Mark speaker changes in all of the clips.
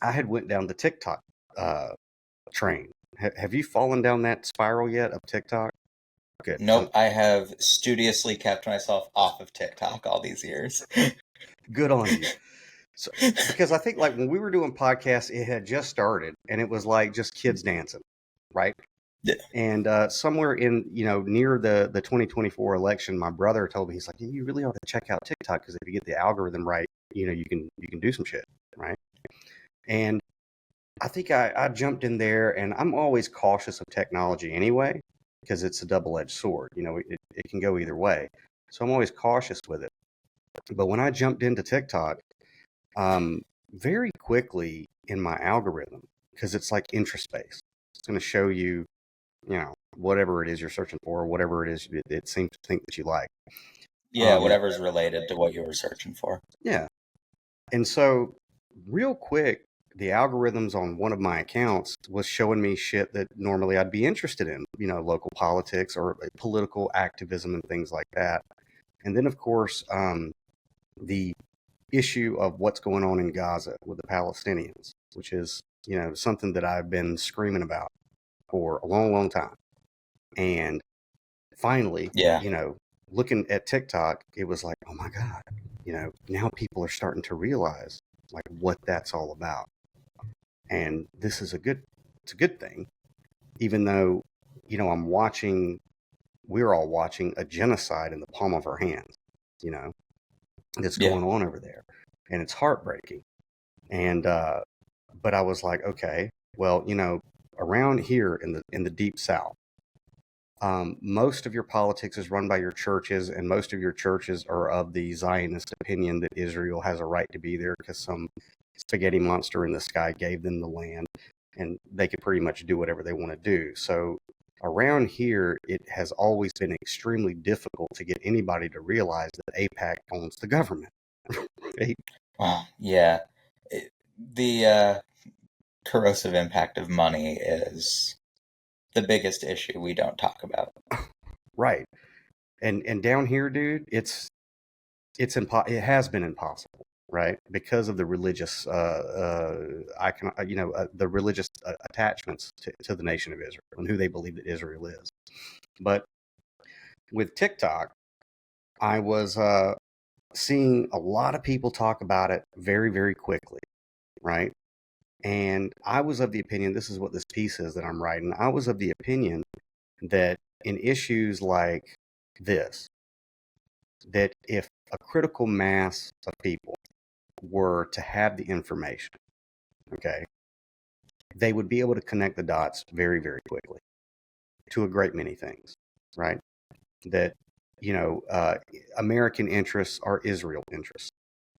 Speaker 1: I had went down the TikTok uh, train. Have you fallen down that spiral yet of TikTok? Good. So
Speaker 2: Nope, I have studiously kept myself off of TikTok all these years.
Speaker 1: good on you. So because I think like when we were doing podcasts, it had just started and it was like just kids dancing, right?
Speaker 2: Yeah.
Speaker 1: And somewhere in near the 2024 election, my brother told me, he's like, you really ought to check out TikTok because if you get the algorithm right, you can do some shit, right? And I think I jumped in there, and I'm always cautious of technology anyway because it's a double-edged sword. It can go either way, so I'm always cautious with it. But when I jumped into TikTok, very quickly in my algorithm, because it's like interest based, it's going to show you whatever it is you're searching for, whatever it is it seems to think that you like.
Speaker 2: Yeah, whatever's related to what you were searching for.
Speaker 1: Yeah. And so real quick, the algorithms on one of my accounts was showing me shit that normally I'd be interested in, local politics or political activism and things like that. And then, of course, the issue of what's going on in Gaza with the Palestinians, which is, something that I've been screaming about for a long, long time. And finally,
Speaker 2: Yeah.
Speaker 1: looking at TikTok, it was like, oh my God, now people are starting to realize like what that's all about. And this is it's a good thing, even though, we're all watching a genocide in the palm of our hands, you know, that's
Speaker 2: Yeah.
Speaker 1: going on over there. And it's heartbreaking. And, but I was like, okay, well, around here in the deep South, most of your politics is run by your churches, and most of your churches are of the Zionist opinion that Israel has a right to be there because some spaghetti monster in the sky gave them the land, and they could pretty much do whatever they want to do. So around here, it has always been extremely difficult to get anybody to realize that AIPAC owns the government. Right?
Speaker 2: Well, yeah. The corrosive impact of money is the biggest issue we don't talk about.
Speaker 1: Right. And down here, dude, it has been impossible, right? Because of the religious the religious attachments to the nation of Israel and who they believe that Israel is. But with TikTok, I was seeing a lot of people talk about it very, very quickly, right? And I was of the opinion, this is what this piece is that I'm writing. I was of the opinion that in issues like this, that if a critical mass of people were to have the information, okay, they would be able to connect the dots very, very quickly to a great many things, right? That, American interests are Israel interests,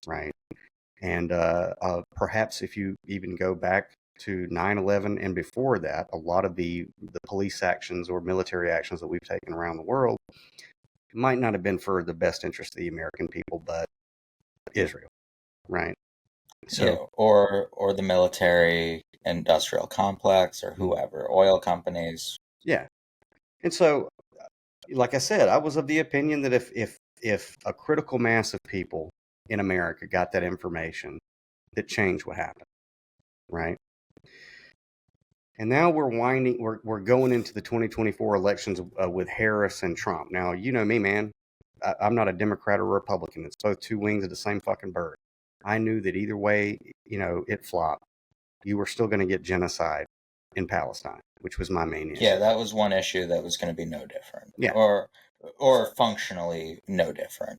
Speaker 1: right? And perhaps if you even go back to 9/11 and before that, a lot of the police actions or military actions that we've taken around the world might not have been for the best interest of the American people, but Israel, right?
Speaker 2: Yeah,
Speaker 1: So,
Speaker 2: or the military industrial complex or whoever, oil companies.
Speaker 1: yeah. And so, like I said, I was of the opinion that if a critical mass of people in America got that information, that change would happen, right? And now we're going into the 2024 elections with Harris and Trump. Now, you know me, man. I'm not a Democrat or Republican. It's both two wings of the same fucking bird. I knew that either way, it flopped. You were still going to get genocide in Palestine, which was my main issue.
Speaker 2: Yeah, that was one issue that was going to be no different.
Speaker 1: Yeah.
Speaker 2: Or functionally no different.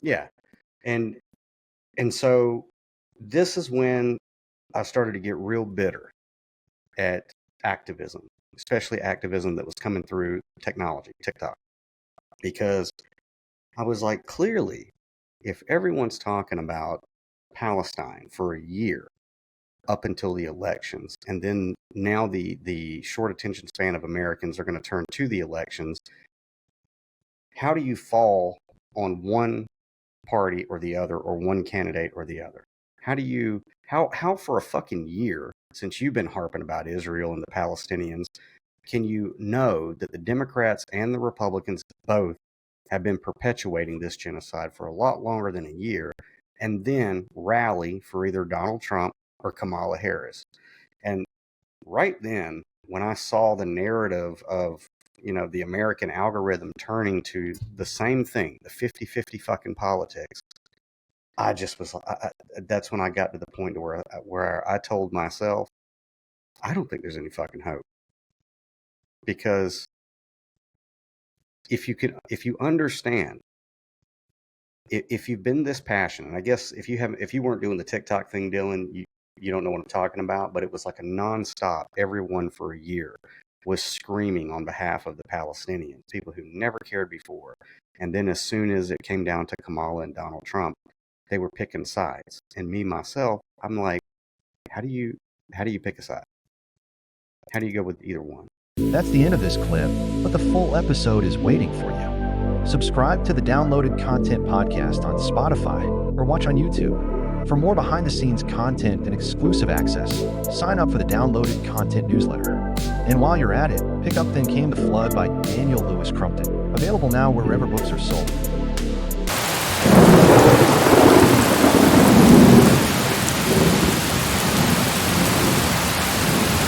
Speaker 1: Yeah. And so this is when I started to get real bitter at activism, especially activism that was coming through technology, TikTok, because I was like, clearly, if everyone's talking about Palestine for a year up until the elections, and then now the short attention span of Americans are going to turn to the elections, how do you fall on one party or the other, or one candidate or the other? How for a fucking year, since you've been harping about Israel and the Palestinians, can you know that the Democrats and the Republicans both have been perpetuating this genocide for a lot longer than a year, and then rally for either Donald Trump or Kamala Harris. And right then, when I saw the narrative of, the American algorithm turning to the same thing, the 50-50 fucking politics, I just was, that's when I got to the point to where I told myself, I don't think there's any fucking hope. Because if you understand, if you've been this passionate, I guess if you weren't doing the TikTok thing, Dylan, you don't know what I'm talking about, but it was like a nonstop. Everyone for a year was screaming on behalf of the Palestinians, people who never cared before. And then as soon as it came down to Kamala and Donald Trump, they were picking sides. And me, myself, I'm like, how do you pick a side? How do you go with either one?
Speaker 3: That's the end of this clip, but the full episode is waiting for you. Subscribe to the Downloaded Content Podcast on Spotify or watch on YouTube. For more behind-the-scenes content and exclusive access, sign up for the Downloaded Content newsletter. And while you're at it, pick up Then Came the Flood by Daniel Louis Crumpton, available now wherever books are sold.